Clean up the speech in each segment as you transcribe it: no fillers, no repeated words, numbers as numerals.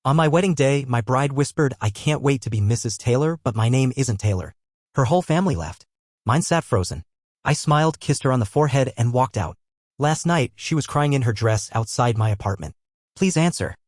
On my wedding day, my bride whispered, "I can't wait to be Mrs. Taylor, but my name isn't Taylor." Her whole family laughed. Mine sat frozen. I smiled, kissed her on the forehead, and walked out. Last night, she was crying in her dress outside my apartment. "Please answer."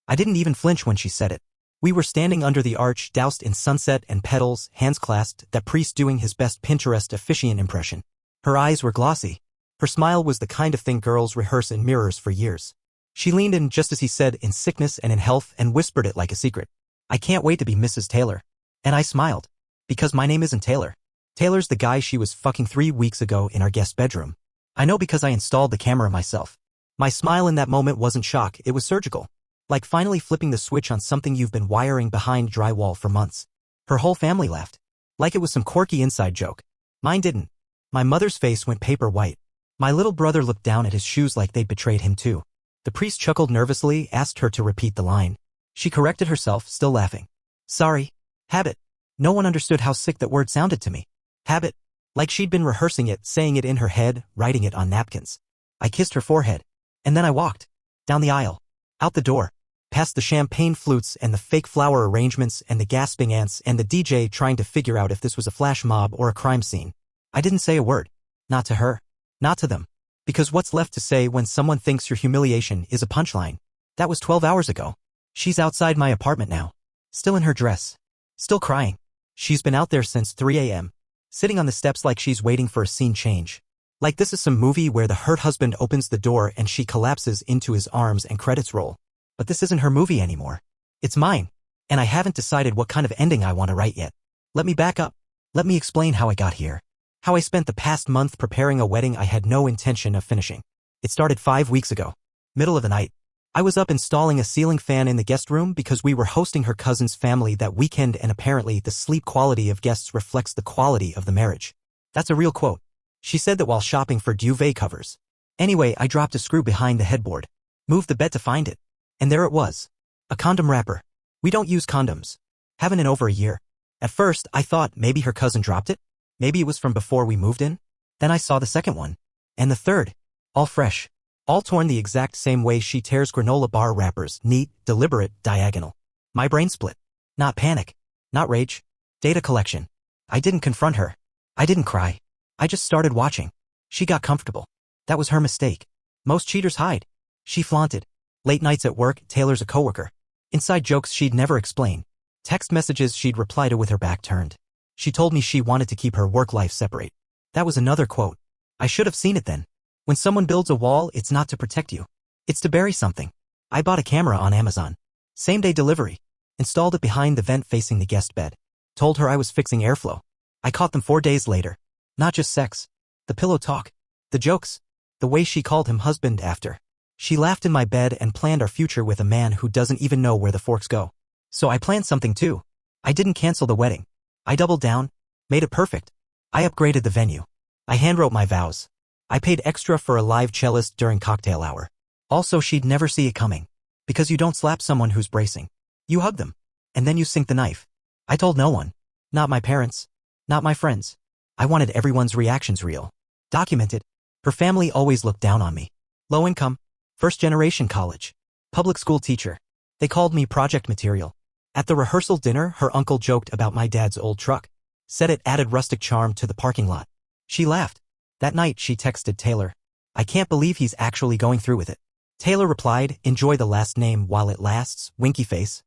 I didn't even flinch when she said it. We were standing under the arch, doused in sunset and petals, hands clasped, that priest doing his best Pinterest officiant impression. Her eyes were glossy. Her smile was the kind of thing girls rehearse in mirrors for years. She leaned in just as he said, "In sickness and in health," and whispered it like a secret. "I can't wait to be Mrs. Taylor." And I smiled. Because my name isn't Taylor. Taylor's the guy she was fucking 3 weeks ago in our guest bedroom. I know because I installed the camera myself. My smile in that moment wasn't shock, it was surgical. Like finally flipping the switch on something you've been wiring behind drywall for months. Her whole family laughed. Like it was some quirky inside joke. Mine didn't. My mother's face went paper white. My little brother looked down at his shoes like they'd betrayed him too. The priest chuckled nervously, asked her to repeat the line. She corrected herself, still laughing. "Sorry. Habit." No one understood how sick that word sounded to me. Habit. Like she'd been rehearsing it, saying it in her head, writing it on napkins. I kissed her forehead. And then I walked. Down the aisle. Out the door. Past the champagne flutes and the fake flower arrangements and the gasping aunts and the DJ trying to figure out if this was a flash mob or a crime scene. I didn't say a word. Not to her. Not to them. Because what's left to say when someone thinks your humiliation is a punchline? That was 12 hours ago. She's outside my apartment now. Still in her dress. Still crying. She's been out there since 3 a.m. Sitting on the steps like she's waiting for a scene change. Like this is some movie where the hurt husband opens the door and she collapses into his arms and credits roll. But this isn't her movie anymore. It's mine. And I haven't decided what kind of ending I want to write yet. Let me back up. Let me explain how I got here. How I spent the past month preparing a wedding I had no intention of finishing. It started 5 weeks ago. Middle of the night. I was up installing a ceiling fan in the guest room because we were hosting her cousin's family that weekend and apparently the sleep quality of guests reflects the quality of the marriage. That's a real quote. She said that while shopping for duvet covers. Anyway, I dropped a screw behind the headboard. Moved the bed to find it. And there it was. A condom wrapper. We don't use condoms. Haven't in over a year. At first, I thought maybe her cousin dropped it. Maybe it was from before we moved in. Then I saw the second one. And the third. All fresh. All torn the exact same way she tears granola bar wrappers, neat, deliberate, diagonal. My brain split. Not panic. Not rage. Data collection. I didn't confront her. I didn't cry. I just started watching. She got comfortable. That was her mistake. Most cheaters hide. She flaunted. Late nights at work, Taylor's a coworker. Inside jokes she'd never explain. Text messages she'd reply to with her back turned. She told me she wanted to keep her work life separate. That was another quote. I should have seen it then. When someone builds a wall, it's not to protect you. It's to bury something. I bought a camera on Amazon. Same-day delivery. Installed it behind the vent facing the guest bed. Told her I was fixing airflow. I caught them 4 days later. Not just sex. The pillow talk. The jokes. The way she called him husband after. She laughed in my bed and planned our future with a man who doesn't even know where the forks go. So I planned something too. I didn't cancel the wedding. I doubled down. Made it perfect. I upgraded the venue. I handwrote my vows. I paid extra for a live cellist during cocktail hour. Also, she'd never see it coming. Because you don't slap someone who's bracing. You hug them. And then you sink the knife. I told no one. Not my parents. Not my friends. I wanted everyone's reactions real. Documented. Her family always looked down on me. Low income. First-generation college. Public school teacher. They called me project material. At the rehearsal dinner, her uncle joked about my dad's old truck. Said it added rustic charm to the parking lot. She laughed. That night, she texted Taylor. I can't believe he's actually going through with it. Taylor replied, enjoy the last name while it lasts, winky face.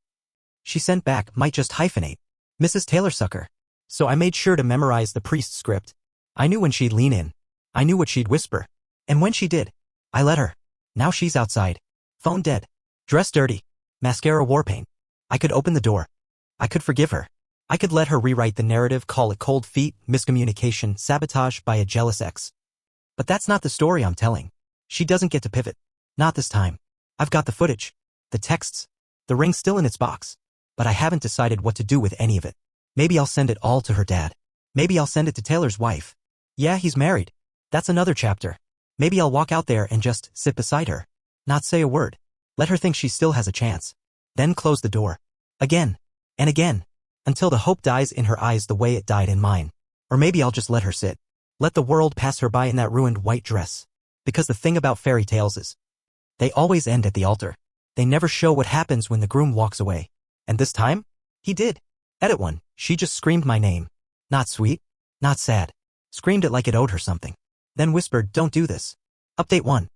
She sent back, might just hyphenate. Mrs. Taylor sucker. So I made sure to memorize the priest script. I knew when she'd lean in. I knew what she'd whisper. And when she did, I let her. Now she's outside. Phone dead. Dress dirty. Mascara war paint. I could open the door. I could forgive her. I could let her rewrite the narrative, call it cold feet, miscommunication, sabotage by a jealous ex. But that's not the story I'm telling. She doesn't get to pivot. Not this time. I've got the footage. The texts. The ring's still in its box. But I haven't decided what to do with any of it. Maybe I'll send it all to her dad. Maybe I'll send it to Taylor's wife. Yeah, he's married. That's another chapter. Maybe I'll walk out there and just sit beside her. Not say a word. Let her think she still has a chance. Then close the door. Again. And again. Until the hope dies in her eyes the way it died in mine. Or maybe I'll just let her sit. Let the world pass her by in that ruined white dress. Because the thing about fairy tales is, they always end at the altar. They never show what happens when the groom walks away. And this time? He did. Edit 1. She just screamed my name. Not sweet. Not sad. Screamed it like it owed her something. Then whispered, "Don't do this." Update 1.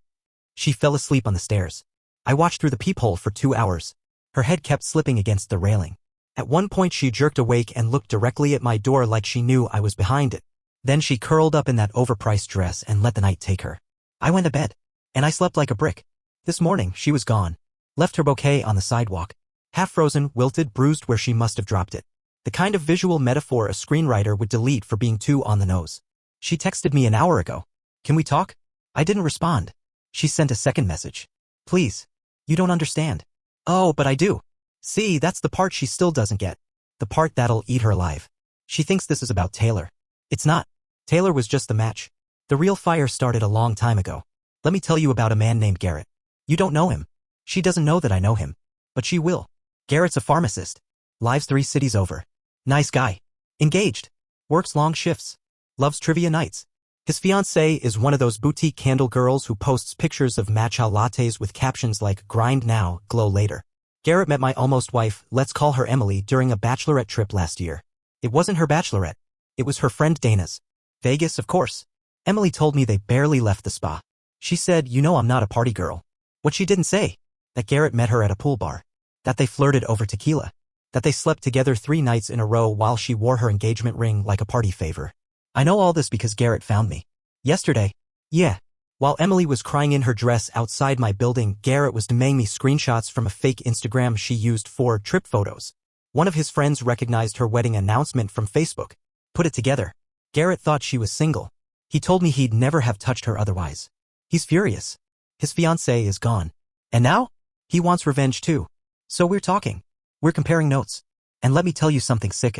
She fell asleep on the stairs. I watched through the peephole for 2 hours. Her head kept slipping against the railing. At one point she jerked awake and looked directly at my door like she knew I was behind it. Then she curled up in that overpriced dress and let the night take her. I went to bed. And I slept like a brick. This morning, she was gone. Left her bouquet on the sidewalk. Half frozen, wilted, bruised where she must have dropped it. The kind of visual metaphor a screenwriter would delete for being too on the nose. She texted me an hour ago. "Can we talk?" I didn't respond. She sent a second message. "Please. You don't understand." "Oh, but I do." See, that's the part she still doesn't get. The part that'll eat her alive. She thinks this is about Taylor. It's not. Taylor was just the match. The real fire started a long time ago. Let me tell you about a man named Garrett. You don't know him. She doesn't know that I know him. But she will. Garrett's a pharmacist. Lives 3 cities over. Nice guy. Engaged. Works long shifts. Loves trivia nights. His fiancée is one of those boutique candle girls who posts pictures of matcha lattes with captions like "grind now, glow later." Garrett met my almost wife, let's call her Emily, during a bachelorette trip last year. It wasn't her bachelorette. It was her friend Dana's. Vegas, of course. Emily told me they barely left the spa. She said, "You know I'm not a party girl." What she didn't say, that Garrett met her at a pool bar. That they flirted over tequila. That they slept together 3 nights in a row while she wore her engagement ring like a party favor. I know all this because Garrett found me. Yesterday. Yeah. While Emily was crying in her dress outside my building, Garrett was demanding me screenshots from a fake Instagram she used for trip photos. One of his friends recognized her wedding announcement from Facebook. Put it together. Garrett thought she was single. He told me he'd never have touched her otherwise. He's furious. His fiancée is gone. And now? He wants revenge too. So we're talking. We're comparing notes. And let me tell you something sick.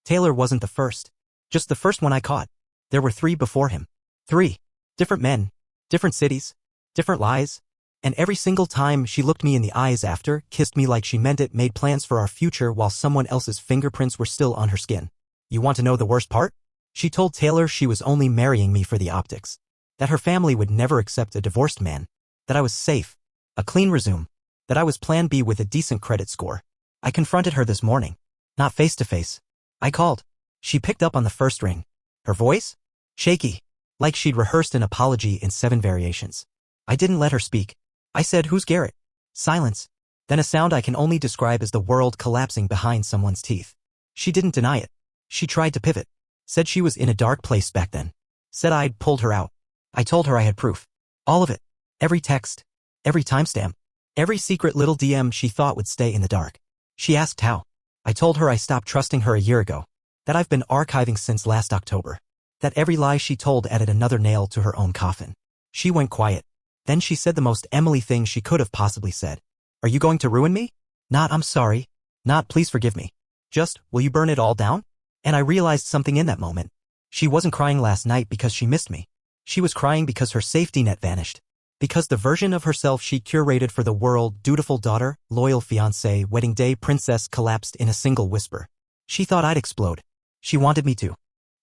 Taylor wasn't the first. Just the first one I caught. There were 3 before him. 3. Different men. Different cities. Different lies. And every single time she looked me in the eyes after, kissed me like she meant it, made plans for our future while someone else's fingerprints were still on her skin. You want to know the worst part? She told Taylor she was only marrying me for the optics. That her family would never accept a divorced man. That I was safe. A clean resume. That I was plan B with a decent credit score. I confronted her this morning. Not face to face. I called. She picked up on the first ring. Her voice? Shaky. Like she'd rehearsed an apology in 7 variations. I didn't let her speak. I said, "Who's Garrett?" Silence. Then a sound I can only describe as the world collapsing behind someone's teeth. She didn't deny it. She tried to pivot. Said she was in a dark place back then. Said I'd pulled her out. I told her I had proof. All of it. Every text. Every timestamp. Every secret little DM she thought would stay in the dark. She asked how. I told her I stopped trusting her a year ago. That I've been archiving since last October. That every lie she told added another nail to her own coffin. She went quiet. Then she said the most Emily thing she could have possibly said. "Are you going to ruin me?" Not "I'm sorry." Not "Please forgive me." Just, "Will you burn it all down?" And I realized something in that moment. She wasn't crying last night because she missed me. She was crying because her safety net vanished. Because the version of herself she curated for the world, dutiful daughter, loyal fiancé, wedding day princess, collapsed in a single whisper. She thought I'd explode. She wanted me to.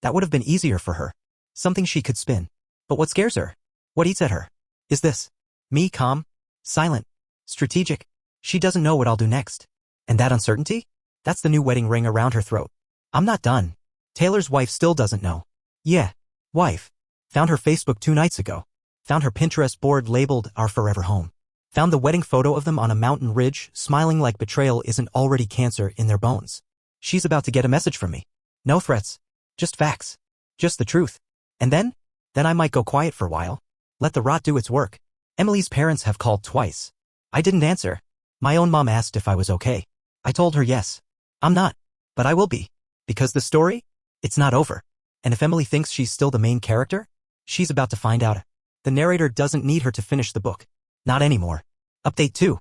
That would have been easier for her. Something she could spin. But what scares her? What eats at her? Is this. Me calm? Silent? Strategic? She doesn't know what I'll do next. And that uncertainty? That's the new wedding ring around her throat. I'm not done. Taylor's wife still doesn't know. Yeah. Wife. Found her Facebook 2 nights ago. Found her Pinterest board labeled Our Forever Home. Found the wedding photo of them on a mountain ridge, smiling like betrayal isn't already cancer in their bones. She's about to get a message from me. No threats. Just facts. Just the truth. And then I might go quiet for a while. Let the rot do its work. Emily's parents have called twice. I didn't answer. My own mom asked if I was okay. I told her yes. I'm not. But I will be. Because the story? It's not over. And if Emily thinks she's still the main character, she's about to find out. The narrator doesn't need her to finish the book. Not anymore. Update 2.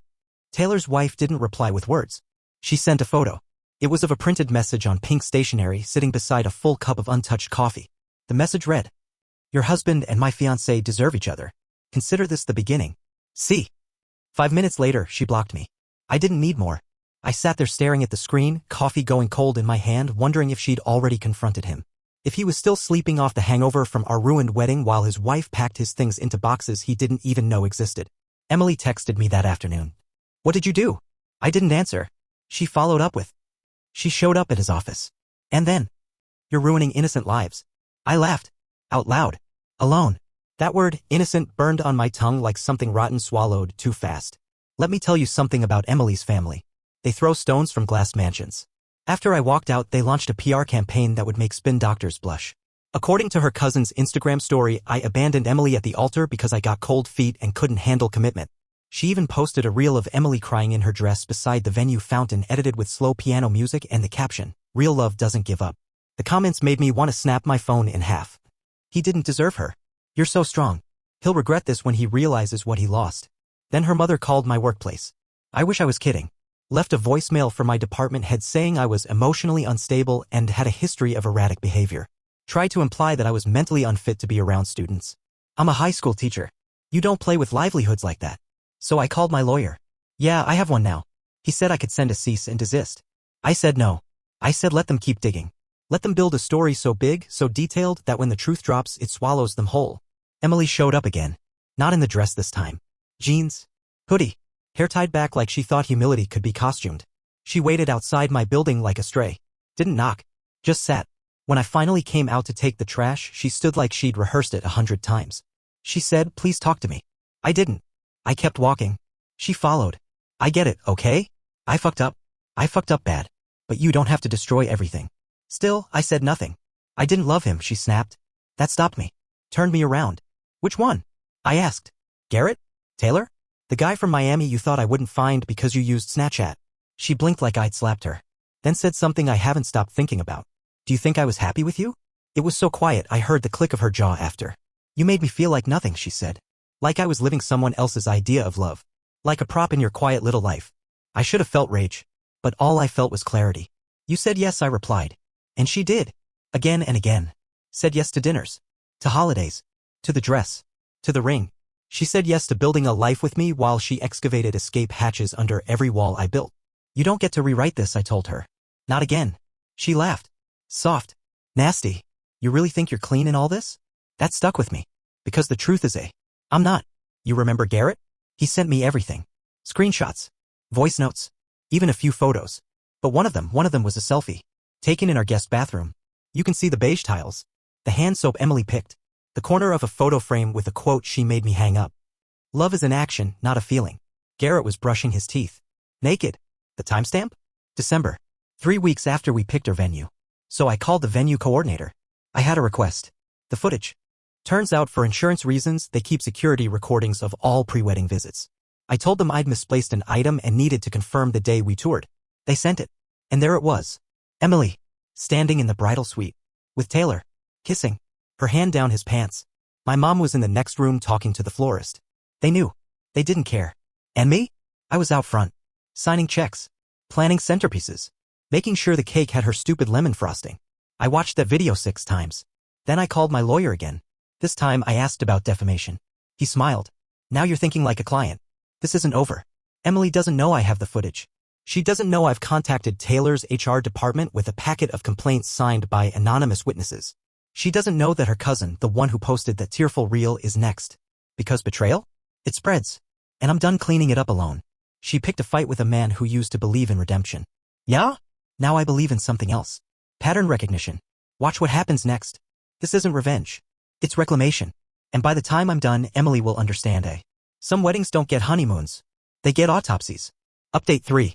Taylor's wife didn't reply with words. She sent a photo. It was of a printed message on pink stationery sitting beside a full cup of untouched coffee. The message read, "Your husband and my fiancé deserve each other. Consider this the beginning. See." 5 minutes later, she blocked me. I didn't need more. I sat there staring at the screen, coffee going cold in my hand, wondering if she'd already confronted him. If he was still sleeping off the hangover from our ruined wedding while his wife packed his things into boxes he didn't even know existed. Emily texted me that afternoon. What did you do? I didn't answer. She followed up with. She showed up at his office. And then, you're ruining innocent lives. I laughed. Out loud. Alone. That word, innocent, burned on my tongue like something rotten swallowed too fast. Let me tell you something about Emily's family. They throw stones from glass mansions. After I walked out, they launched a PR campaign that would make spin doctors blush. According to her cousin's Instagram story, I abandoned Emily at the altar because I got cold feet and couldn't handle commitment. She even posted a reel of Emily crying in her dress beside the venue fountain edited with slow piano music and the caption, "Real love doesn't give up." The comments made me want to snap my phone in half. He didn't deserve her. You're so strong. He'll regret this when he realizes what he lost. Then her mother called my workplace. I wish I was kidding. Left a voicemail for my department head saying I was emotionally unstable and had a history of erratic behavior. Tried to imply that I was mentally unfit to be around students. I'm a high school teacher. You don't play with livelihoods like that. So I called my lawyer. Yeah, I have one now. He said I could send a cease and desist. I said no. I said let them keep digging. Let them build a story so big, so detailed that when the truth drops, it swallows them whole. Emily showed up again. Not in the dress this time. Jeans. Hoodie. Hair tied back like she thought humility could be costumed. She waited outside my building like a stray. Didn't knock. Just sat. When I finally came out to take the trash, she stood like she'd rehearsed it 100 times. She said, "Please talk to me." I didn't. I kept walking. She followed. I get it, okay? I fucked up. I fucked up bad. But you don't have to destroy everything. Still, I said nothing. I didn't love him, she snapped. That stopped me. Turned me around. Which one? I asked. Garrett? Taylor? The guy from Miami you thought I wouldn't find because you used Snapchat. She blinked like I'd slapped her. Then said something I haven't stopped thinking about. Do you think I was happy with you? It was so quiet I heard the click of her jaw after. You made me feel like nothing, she said. Like I was living someone else's idea of love. Like a prop in your quiet little life. I should have felt rage. But all I felt was clarity. You said yes, I replied. And she did. Again and again. Said yes to dinners. To holidays. To the dress. To the ring. She said yes to building a life with me while she excavated escape hatches under every wall I built. You don't get to rewrite this, I told her. Not again. She laughed. Soft. Nasty. You really think you're clean in all this? That stuck with me. Because the truth is I'm not. You remember Garrett? He sent me everything. Screenshots. Voice notes. Even a few photos. But one of them was a selfie. Taken in our guest bathroom. You can see the beige tiles. The hand soap Emily picked. The corner of a photo frame with a quote she made me hang up. Love is an action, not a feeling. Garrett was brushing his teeth. Naked. The timestamp? December. 3 weeks after we picked our venue. So I called the venue coordinator. I had a request. The footage. Turns out for insurance reasons, they keep security recordings of all pre-wedding visits. I told them I'd misplaced an item and needed to confirm the day we toured. They sent it. And there it was. Emily. Standing in the bridal suite. With Taylor. Kissing. Her hand down his pants. My mom was in the next room talking to the florist. They knew. They didn't care. And me? I was out front. Signing checks. Planning centerpieces. Making sure the cake had her stupid lemon frosting. I watched that video 6 times. Then I called my lawyer again. This time I asked about defamation. He smiled. Now you're thinking like a client. This isn't over. Emily doesn't know I have the footage. She doesn't know I've contacted Taylor's HR department with a packet of complaints signed by anonymous witnesses. She doesn't know that her cousin, the one who posted that tearful reel, is next. Because betrayal? It spreads. And I'm done cleaning it up alone. She picked a fight with a man who used to believe in redemption. Yeah? Now I believe in something else. Pattern recognition. Watch what happens next. This isn't revenge. It's reclamation. And by the time I'm done, Emily will understand. Some weddings don't get honeymoons. They get autopsies. Update 3.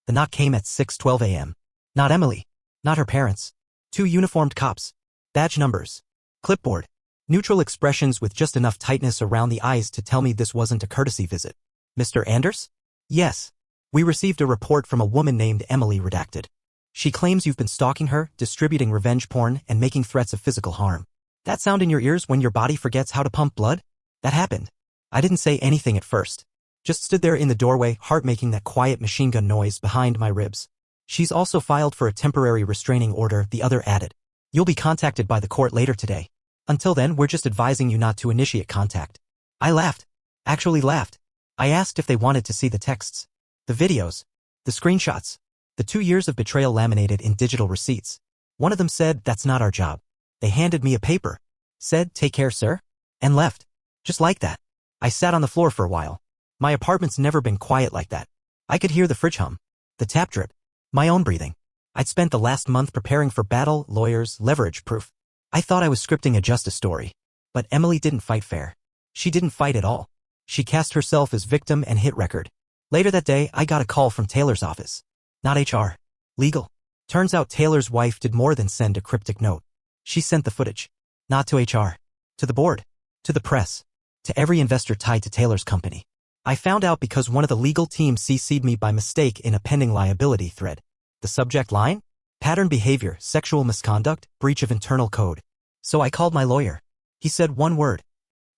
The knock came at 6:12 a.m. Not Emily. Not her parents. 2 uniformed cops. Badge numbers. Clipboard. Neutral expressions with just enough tightness around the eyes to tell me this wasn't a courtesy visit. Mr. Anders? Yes. We received a report from a woman named Emily redacted. She claims you've been stalking her, distributing revenge porn, and making threats of physical harm. That sound in your ears when your body forgets how to pump blood? That happened. I didn't say anything at first. Just stood there in the doorway, heart making that quiet machine gun noise behind my ribs. She's also filed for a temporary restraining order, the other added. You'll be contacted by the court later today. Until then, we're just advising you not to initiate contact. I laughed. Actually laughed. I asked if they wanted to see the texts. The videos. The screenshots. The 2 years of betrayal laminated in digital receipts. One of them said, "That's not our job." They handed me a paper. Said, "Take care, sir." And left. Just like that. I sat on the floor for a while. My apartment's never been quiet like that. I could hear the fridge hum, the tap drip, my own breathing. I'd spent the last month preparing for battle, lawyers, leverage, proof. I thought I was scripting a justice story. But Emily didn't fight fair. She didn't fight at all. She cast herself as victim and hit record. Later that day, I got a call from Taylor's office. Not HR. Legal. Turns out Taylor's wife did more than send a cryptic note. She sent the footage. Not to HR. To the board. To the press. To every investor tied to Taylor's company. I found out because one of the legal team CC'd me by mistake in a pending liability thread. The subject line? Pattern behavior, sexual misconduct, breach of internal code. So I called my lawyer. He said one word.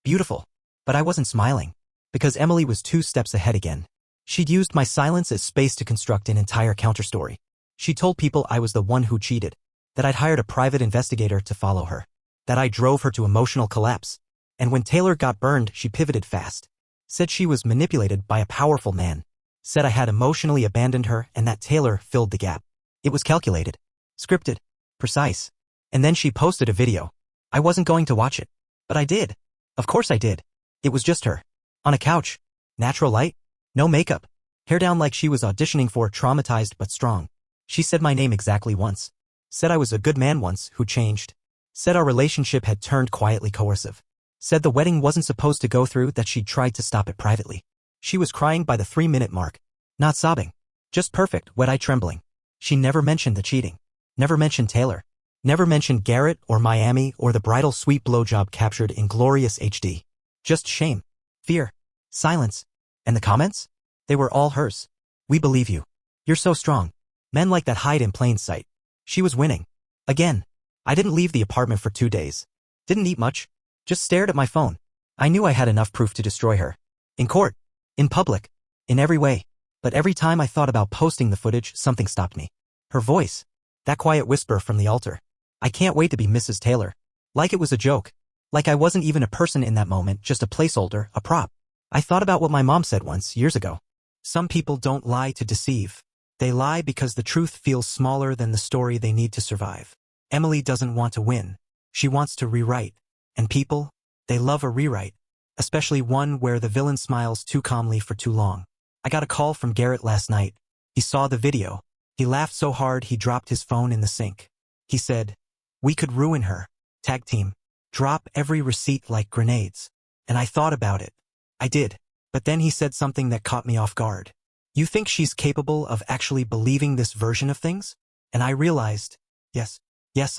Beautiful. But I wasn't smiling. Because Emily was 2 steps ahead again. She'd used my silence as space to construct an entire counterstory. She told people I was the one who cheated. That I'd hired a private investigator to follow her. That I drove her to emotional collapse. And when Taylor got burned, she pivoted fast. Said she was manipulated by a powerful man. Said I had emotionally abandoned her and that Taylor filled the gap. It was calculated. Scripted. Precise. And then she posted a video. I wasn't going to watch it. But I did. Of course I did. It was just her. On a couch. Natural light. No makeup. Hair down like she was auditioning for Traumatized but Strong. She said my name exactly once. Said I was a good man once who changed. Said our relationship had turned quietly coercive. Said the wedding wasn't supposed to go through, that she'd tried to stop it privately. She was crying by the 3-minute mark. Not sobbing. Just perfect, wet-eye trembling. She never mentioned the cheating. Never mentioned Taylor. Never mentioned Garrett or Miami or the bridal suite blowjob captured in glorious HD. Just shame. Fear. Silence. And the comments? They were all hers. We believe you. You're so strong. Men like that hide in plain sight. She was winning. Again. I didn't leave the apartment for 2 days. Didn't eat much. Just stared at my phone. I knew I had enough proof to destroy her. In court. In public. In every way. But every time I thought about posting the footage, something stopped me. Her voice. That quiet whisper from the altar. I can't wait to be Mrs. Taylor. Like it was a joke. Like I wasn't even a person in that moment, just a placeholder, a prop. I thought about what my mom said once, years ago. Some people don't lie to deceive. They lie because the truth feels smaller than the story they need to survive. Emily doesn't want to win. She wants to rewrite. And people, they love a rewrite. Especially one where the villain smiles too calmly for too long. I got a call from Garrett last night. He saw the video. He laughed so hard he dropped his phone in the sink. He said, "We could ruin her. Tag team. Drop every receipt like grenades." And I thought about it. I did. But then he said something that caught me off guard. "You think she's capable of actually believing this version of things?" And I realized, yes,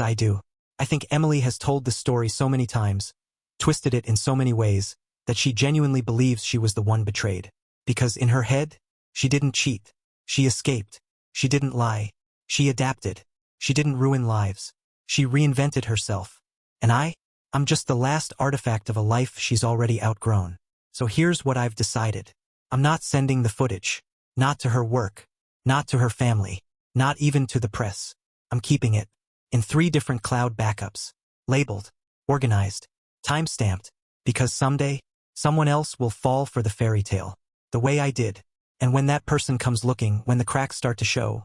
I do. I think Emily has told this story so many times, twisted it in so many ways, that she genuinely believes she was the one betrayed. Because in her head, she didn't cheat. She escaped. She didn't lie. She adapted. She didn't ruin lives. She reinvented herself. And I'm just the last artifact of a life she's already outgrown. So here's what I've decided. I'm not sending the footage. Not to her work. Not to her family. Not even to the press. I'm keeping it. In 3 different cloud backups. Labeled. Organized. Time-stamped. Because someday, someone else will fall for the fairy tale. The way I did. And when that person comes looking, when the cracks start to show,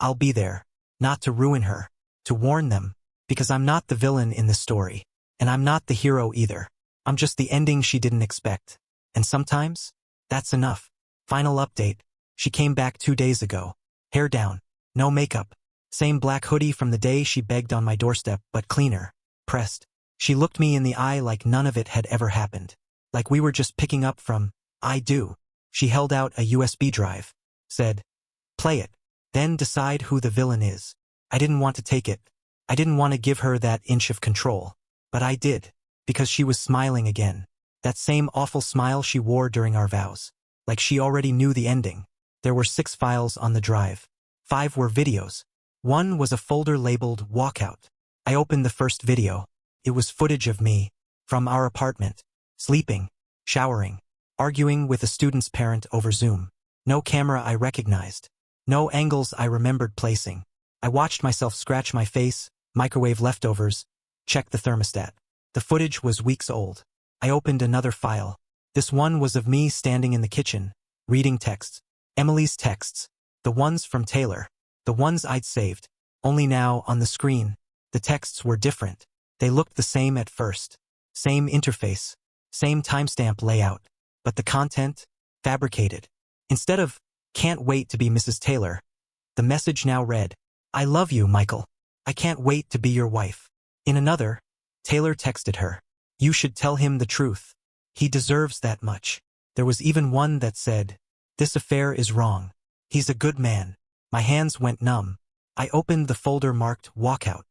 I'll be there. Not to ruin her. To warn them. Because I'm not the villain in this story. And I'm not the hero either. I'm just the ending she didn't expect. And sometimes, that's enough. Final update. She came back 2 days ago. Hair down. No makeup. Same black hoodie from the day she begged on my doorstep, but cleaner. Pressed. She looked me in the eye like none of it had ever happened. Like we were just picking up from, I do. She held out a USB drive. Said, "Play it. Then decide who the villain is." I didn't want to take it. I didn't want to give her that inch of control. But I did. Because she was smiling again. That same awful smile she wore during our vows. Like she already knew the ending. There were 6 files on the drive. 5 were videos. 1 was a folder labeled Walkout. I opened the first video. It was footage of me. From our apartment. Sleeping. Showering. Arguing with a student's parent over Zoom. No camera I recognized. No angles I remembered placing. I watched myself scratch my face, microwave leftovers, check the thermostat. The footage was weeks old. I opened another file. This one was of me standing in the kitchen, reading texts. Emily's texts. The ones from Taylor. The ones I'd saved. Only now, on the screen, the texts were different. They looked the same at first. Same interface. Same timestamp layout. But the content? Fabricated. Instead of Can't wait to be Mrs. Taylor. The message now read, I love you, Michael. I can't wait to be your wife. In another, Taylor texted her, you should tell him the truth. He deserves that much. There was even one that said, this affair is wrong. He's a good man. My hands went numb. I opened the folder marked walkout.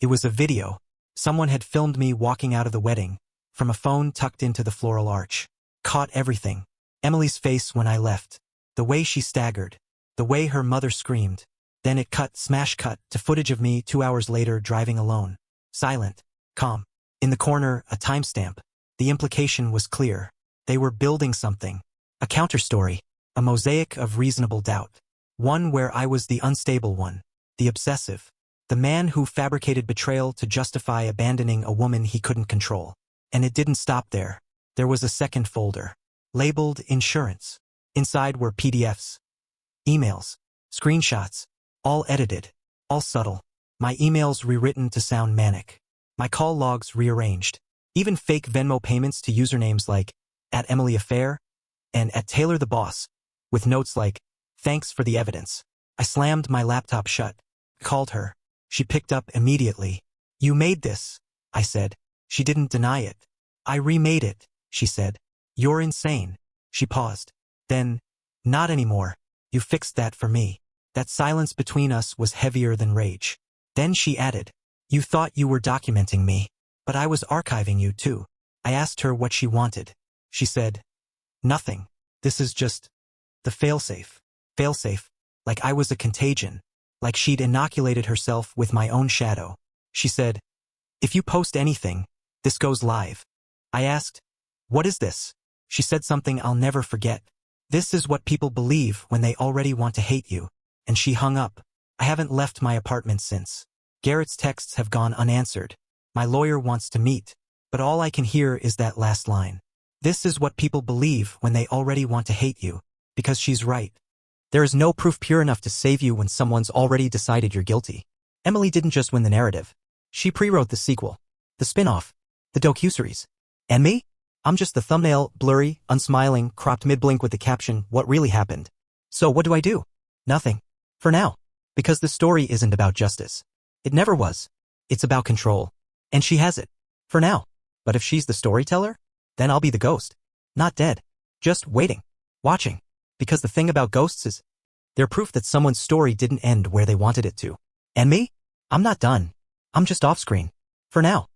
It was a video. Someone had filmed me walking out of the wedding, from a phone tucked into the floral arch. Caught everything. Emily's face when I left. The way she staggered. The way her mother screamed. Then it smash cut, to footage of me 2 hours later driving alone. Silent. Calm. In the corner, a timestamp. The implication was clear. They were building something. A counterstory. A mosaic of reasonable doubt. One where I was the unstable one. The obsessive. The man who fabricated betrayal to justify abandoning a woman he couldn't control. And it didn't stop there. There was a second folder. Labeled insurance. Inside were PDFs. Emails. Screenshots. All edited. All subtle. My emails rewritten to sound manic. My call logs rearranged. Even fake Venmo payments to usernames like @EmilyAffair and @TaylorTheBoss, with notes like, thanks for the evidence. I slammed my laptop shut. Called her. She picked up immediately. You made this, I said. She didn't deny it. I remade it, she said. You're insane. She paused. Then, not anymore. You fixed that for me. That silence between us was heavier than rage. Then she added, you thought you were documenting me, but I was archiving you too. I asked her what she wanted. She said, nothing. This is just the failsafe. Failsafe, like I was a contagion, like she'd inoculated herself with my own shadow. She said, if you post anything, this goes live. I asked, what is this? She said something I'll never forget. This is what people believe when they already want to hate you. And she hung up. I haven't left my apartment since. Garrett's texts have gone unanswered. My lawyer wants to meet, but all I can hear is that last line. This is what people believe when they already want to hate you, because she's right. There is no proof pure enough to save you when someone's already decided you're guilty. Emily didn't just win the narrative. She pre-wrote the sequel, the spin-off, the docuseries. And me? I'm just the thumbnail, blurry, unsmiling, cropped mid-blink with the caption, what really happened? So what do I do? Nothing. For now. Because the story isn't about justice. It never was. It's about control. And she has it. For now. But if she's the storyteller, then I'll be the ghost. Not dead. Just waiting. Watching. Because the thing about ghosts is, they're proof that someone's story didn't end where they wanted it to. And me? I'm not done. I'm just off-screen. For now.